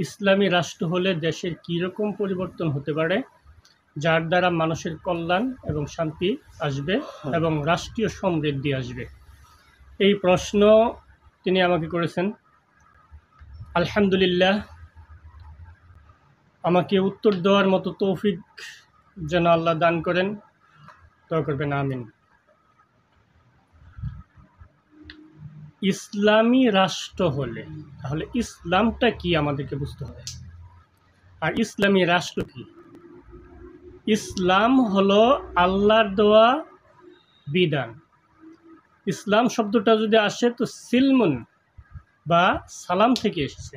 ইসলামী রাষ্ট্র হলে দেশের কীরকম পরিবর্তন হতে পারে, যার দ্বারা মানুষের কল্যাণ এবং শান্তি আসবে এবং রাষ্ট্রীয় সমৃদ্ধি আসবে। এই প্রশ্ন তিনি আমাকে করেছেন। আলহামদুলিল্লাহ, আমাকে উত্তর দেওয়ার মতো তৌফিক যেন আল্লাহ দান করেন, দোয়া করবেন, আমিন। ইসলামী রাষ্ট্র হলে তাহলে ইসলামটা কি আমাদেরকে বুঝতে হবে, আর ইসলামী রাষ্ট্র কি? ইসলাম হলো আল্লাহর দেওয়া বিধান। ইসলাম শব্দটা যদি আসে তো সিলমুন বা সালাম থেকে এসেছে,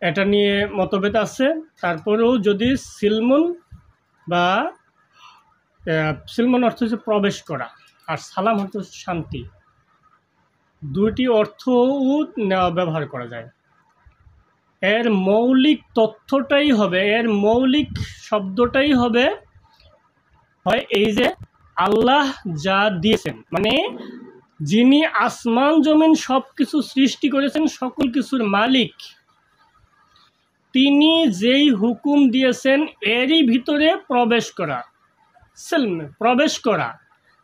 এটা নিয়ে মতভেদ আছে। তারপরেও যদি সিলমুন বা সিলমুন অর্থ হচ্ছে প্রবেশ করা, আর সালাম অর্থ হচ্ছে শান্তি, দুইটি অর্থও ব্যবহার করা যায়। এর মৌলিক তথ্যটাই হবে, এর মৌলিক শব্দটাই হবে হয় এই যে আল্লাহ যা দিয়েছেন, মানে যিনি আসমান জমিন সব কিছু সৃষ্টি করেছেন, সকল কিছুর মালিক, তিনি যেই হুকুম দিয়েছেন এরই ভিতরে প্রবেশ করা, প্রবেশ করা,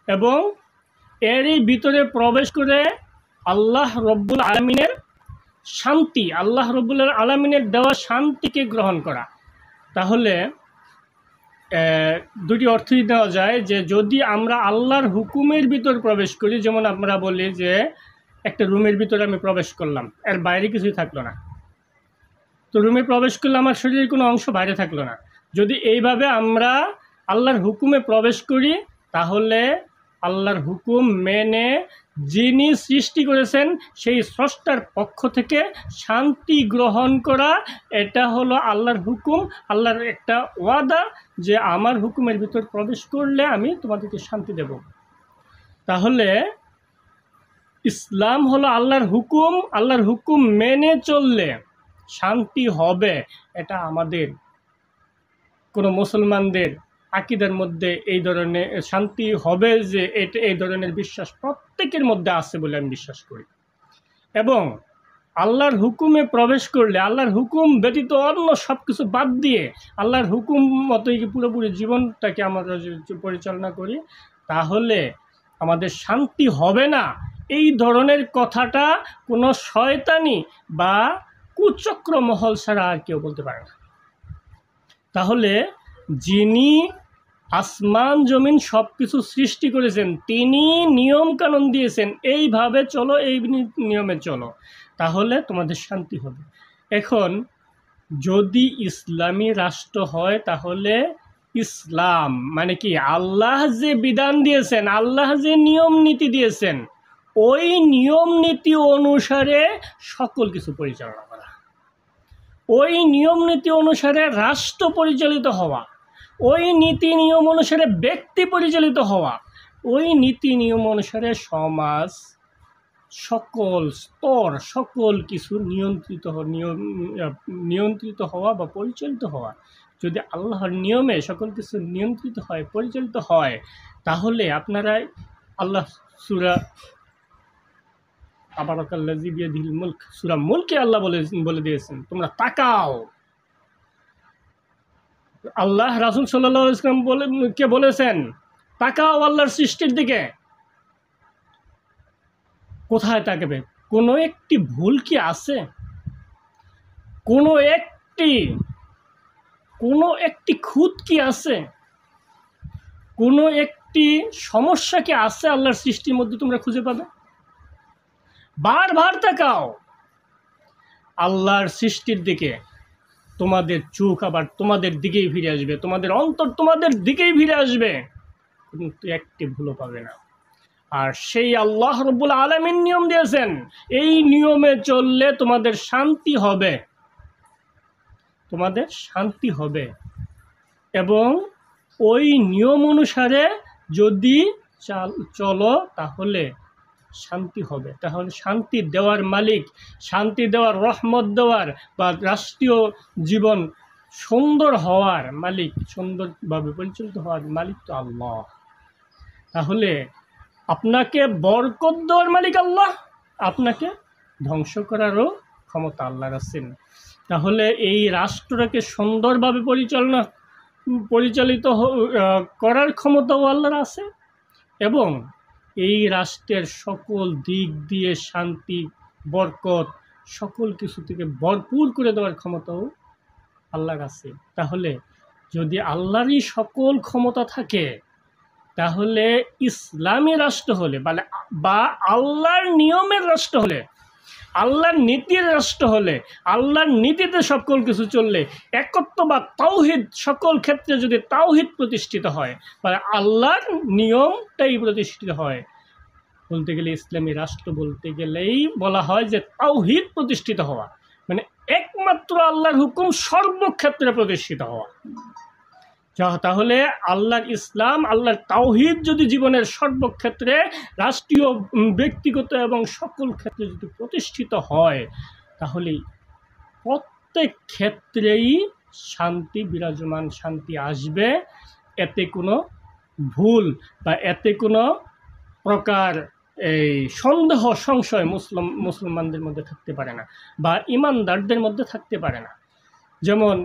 এবং এরই ভিতরে প্রবেশ করে আল্লাহ রব্বুল আলামিনের শান্তি, আল্লাহ রব্বুল আলামিনের দেওয়া শান্তিকে গ্রহণ করা। তাহলে দুটি অর্থই দেওয়া যায় যে যদি আমরা আল্লাহর হুকুমের ভিতর প্রবেশ করি, যেমন আমরা বলি যে একটা রুমের ভিতরে আমি প্রবেশ করলাম, এর বাইরে কিছুই থাকলো না, তো রুমে প্রবেশ করলে আমার শরীরের কোনো অংশ বাইরে থাকলো না। যদি এইভাবে আমরা আল্লাহর হুকুমে প্রবেশ করি, তাহলে আল্লাহর হুকুম মেনে যিনি সৃষ্টি করেছেন সেই স্রষ্টার পক্ষ থেকে শান্তি গ্রহণ করা, এটা হলো আল্লাহর হুকুম, আল্লাহর একটা ওয়াদা যে আমার হুকুমের ভিতর প্রবেশ করলে আমি তোমাদেরকে শান্তি দেব। তাহলে ইসলাম হলো আল্লাহর হুকুম, আল্লাহর হুকুম মেনে চললে শান্তি হবে। এটা আমাদের কোনো মুসলমানদের আকীদার মধ্যে এই ধরনের শান্তি হবে যে এটা এই ধরনের বিশ্বাস প্রত্যেকের মধ্যে আছে বলে আমি বিশ্বাস করি। এবং আল্লাহর হুকুমে প্রবেশ করলে, আল্লাহর হুকুম ব্যতীত অন্য সব কিছু বাদ দিয়ে আল্লাহর হুকুম মতোই পুরোপুরি জীবনটাকে আমরা পরিচালনা করি, তাহলে আমাদের শান্তি হবে না, এই ধরনের কথাটা কোনো শয়তানি বা কুচক্র মহল ছাড়া আর কেউ বলতে পারে না। তাহলে যিনি আসমান জমিন সব কিছু সৃষ্টি করেছেন, তিনি নিয়ম কানুন দিয়েছেন, এইভাবে চলো, এই নিয়মে চলো, তাহলে তোমাদের শান্তি হবে। এখন যদি ইসলামী রাষ্ট্র হয়, তাহলে ইসলাম মানে কি? আল্লাহ যে বিধান দিয়েছেন, আল্লাহ যে নিয়ম নীতি দিয়েছেন, ওই নিয়ম নীতি অনুসারে সকল কিছু পরিচালনা করা, ওই নিয়ম নীতি অনুসারে রাষ্ট্র পরিচালিত হওয়া, ওই নীতি নিয়ম অনুসারে ব্যক্তি পরিচালিত হওয়া, ওই নীতি নিয়ম অনুসারে সমাজ, সকল স্তর, সকল কিছু নিয়ন্ত্রিত হওয়া বা পরিচালিত হওয়া। যদি আল্লাহর নিয়মে সকল কিছু নিয়ন্ত্রিত হয়, পরিচালিত হয়, তাহলে আপনারা আল্লাহ সূরা তাবারাকাল্লাযী বিয়াদিহিল মুলক, সূরা মুলকে আল্লাহ বলে দিয়েছেন, তোমরা তাকাও। আল্লাহ রাসূল সাল্লাল্লাহু আলাইহি ওয়াসাল্লাম বলেছেন, তাকাও আল্লাহর সৃষ্টির দিকে। কোথায় তাকাবে? কোনো একটি ভুল কি আছে? কোনো একটি খুঁত কি আছে? কোনো একটি সমস্যা কি আছে আল্লাহর সৃষ্টির মধ্যে তোমরা খুঁজে পাবে? বারবার তাকাও আল্লাহর সৃষ্টির দিকে, তোমাদের চোখ আবার তোমাদের দিকেই ফিরে আসবে, তোমাদের অন্তর তোমাদের দিকেই ফিরে আসবে, কিন্তু একটি ভুলও পাবে না। আর সেই আল্লাহ রব্বুল আলামিন নিয়ম দিয়েছেন, এই নিয়মে চললে তোমাদের শান্তি হবে, তোমাদের শান্তি হবে। এবং ওই নিয়ম অনুসারে যদি চলো, তাহলে শান্তি হবে। তাহলে শান্তি দেওয়ার মালিক, শান্তি দেওয়ার, রহমত দেওয়ার বা রাষ্ট্রীয় জীবন সুন্দর হওয়ার মালিক, সুন্দরভাবে পরিচালিত হওয়ার মালিক তো আল্লাহ। তাহলে আপনাকে বরকত দেওয়ার মালিক আল্লাহ, আপনাকে ধ্বংস করারও ক্ষমতা আল্লাহর আছেন। তাহলে এই রাষ্ট্রটাকে সুন্দরভাবে পরিচালিত করার ক্ষমতাও আল্লাহর আছে, এবং এই রাষ্ট্রের সকল দিক দিয়ে শান্তি, বরকত, সকল কিছু থেকে ভরপুর করে দেওয়ার ক্ষমতাও আল্লাহর আছে। তাহলে যদি আল্লাহরই সকল ক্ষমতা থাকে, তাহলে ইসলামী রাষ্ট্র হলে বা আল্লাহর নিয়মের রাষ্ট্র হলে, আল্লাহর নীতির রাষ্ট্র হলে, আল্লাহর নীতিতে সকল কিছু চললে, একত্ব বা তাওহিদ, সকল ক্ষেত্রে যদি তাওহিদ প্রতিষ্ঠিত হয়, মানে আল্লাহর নিয়মটাই প্রতিষ্ঠিত হয়, বলতে গেলে ইসলামী রাষ্ট্র বলতে গেলেই বলা হয় যে তাওহিদ প্রতিষ্ঠিত হওয়া, মানে একমাত্র আল্লাহর হুকুম সর্বক্ষেত্রে প্রতিষ্ঠিত হওয়া। তাহলে আল্লাহর ইসলাম, আল্লাহর তাওহিদ যদি জীবনের সর্বক্ষেত্রে, রাষ্ট্রীয়, ব্যক্তিগত এবং সকল ক্ষেত্রে যদি প্রতিষ্ঠিত হয়, তাহলে প্রত্যেক ক্ষেত্রেই শান্তি বিরাজমান, শান্তি আসবে। এতে কোনো ভুল বা এতে কোনো প্রকার এই সন্দেহ, সংশয় মুসলমানদের মধ্যে থাকতে পারে না, বা ইমানদারদের মধ্যে থাকতে পারে না। যেমন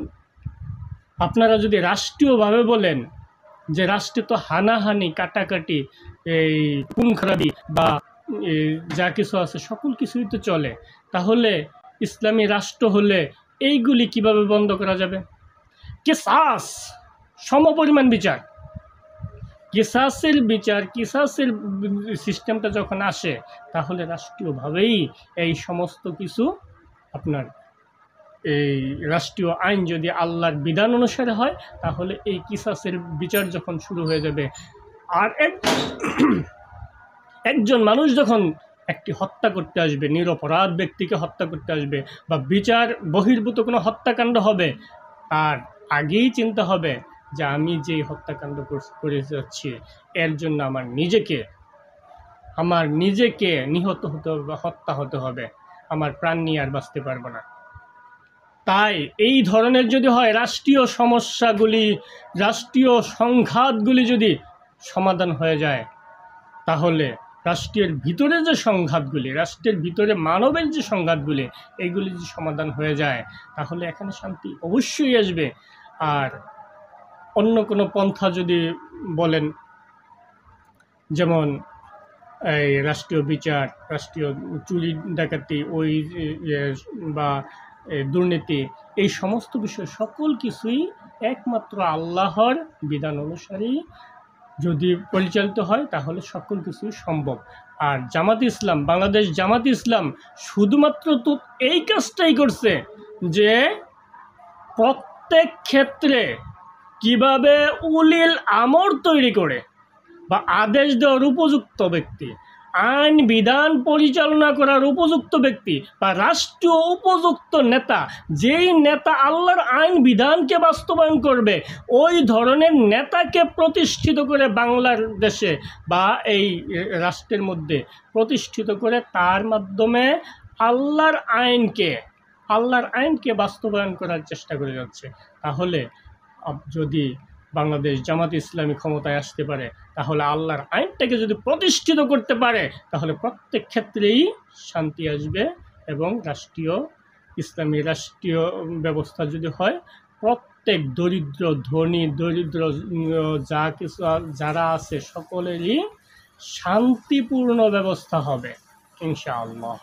আপনারা যদি রাষ্ট্রীয়ভাবে বলেন যে রাষ্ট্রে তো হানাহানি, কাটাকাটি, এই খুন খারাপি বা যা কিছু আছে সকল কিছুই তো চলে, তাহলে ইসলামী রাষ্ট্র হলে এইগুলি কিভাবে বন্ধ করা যাবে? কিসাস, সমপরিমাণ বিচার, কিসাসের বিচার, কিসাসের সিস্টেমটা যখন আসে, তাহলে রাষ্ট্রীয়ভাবেই এই সমস্ত কিছু আপনার এই রাষ্ট্রীয় আইন যদি আল্লাহর বিধান অনুসারে হয়, তাহলে এই কিসাসের বিচার যখন শুরু হয়ে যাবে, আর একজন মানুষ যখন একটি হত্যা করতে আসবে, নিরপরাধ ব্যক্তিকে হত্যা করতে আসবে, বা বিচার বহির্ভূত কোনো হত্যাকাণ্ড হবে, তার আগেই চিন্তা হবে যে আমি যেই হত্যাকাণ্ড করে যাচ্ছি, এর জন্য আমার নিজেকে নিহত হতে হবে বা হত্যা হতে হবে, আমার প্রাণ নিয়ে আর বাঁচতে পারবো না। তাই এই ধরনের যদি হয়, রাষ্ট্রীয় সমস্যাগুলি, রাষ্ট্রীয় সংঘাতগুলি যদি সমাধান হয়ে যায়, তাহলে রাষ্ট্রের ভিতরে যে সংঘাতগুলি, রাষ্ট্রের ভিতরে মানবের যে সংঘাতগুলি, এইগুলি যদি সমাধান হয়ে যায়, তাহলে এখানে শান্তি অবশ্যই আসবে। আর অন্য কোনো পন্থা যদি বলেন, যেমন এই রাষ্ট্রীয় বিচার, রাষ্ট্রীয় চুরি ডাকাতি, ওই বা দুর্নীতি, এই সমস্ত বিষয় সকল কিছুই একমাত্র আল্লাহর বিধান অনুসারেই যদি পরিচালিত হয়, তাহলে সকল কিছুই সম্ভব। আর জামাত ইসলাম, বাংলাদেশ জামাত ইসলাম শুধুমাত্র তো এই কাজটাই করছে যে প্রত্যেক ক্ষেত্রে কিভাবে উলিল আমর তৈরি করে বা আদেশ দেওয়ার উপযুক্ত ব্যক্তি, আইন বিধান পরিচালনা করার উপযুক্ত ব্যক্তি বা রাষ্ট্রীয় উপযুক্ত নেতা, যেই নেতা আল্লাহর আইন বিধানকে বাস্তবায়ন করবে, ওই ধরনের নেতাকে প্রতিষ্ঠিত করে বাংলার দেশে বা এই রাষ্ট্রের মধ্যে প্রতিষ্ঠিত করে, তার মাধ্যমে আল্লাহর আইনকে বাস্তবায়ন করার চেষ্টা করে যাচ্ছে। তাহলে যদি বাংলাদেশ জামাত ইসলামী ক্ষমতায় আসতে পারে, তাহলে আল্লাহর আইনটাকে যদি প্রতিষ্ঠিত করতে পারে, তাহলে প্রত্যেক ক্ষেত্রেই শান্তি আসবে, এবং ইসলামী রাষ্ট্রীয় ব্যবস্থা যদি হয়, প্রত্যেক দরিদ্র, ধনী, দরিদ্র যা কিছু যারা আছে সকলেরই শান্তিপূর্ণ ব্যবস্থা হবে ইনশাআল্লাহ।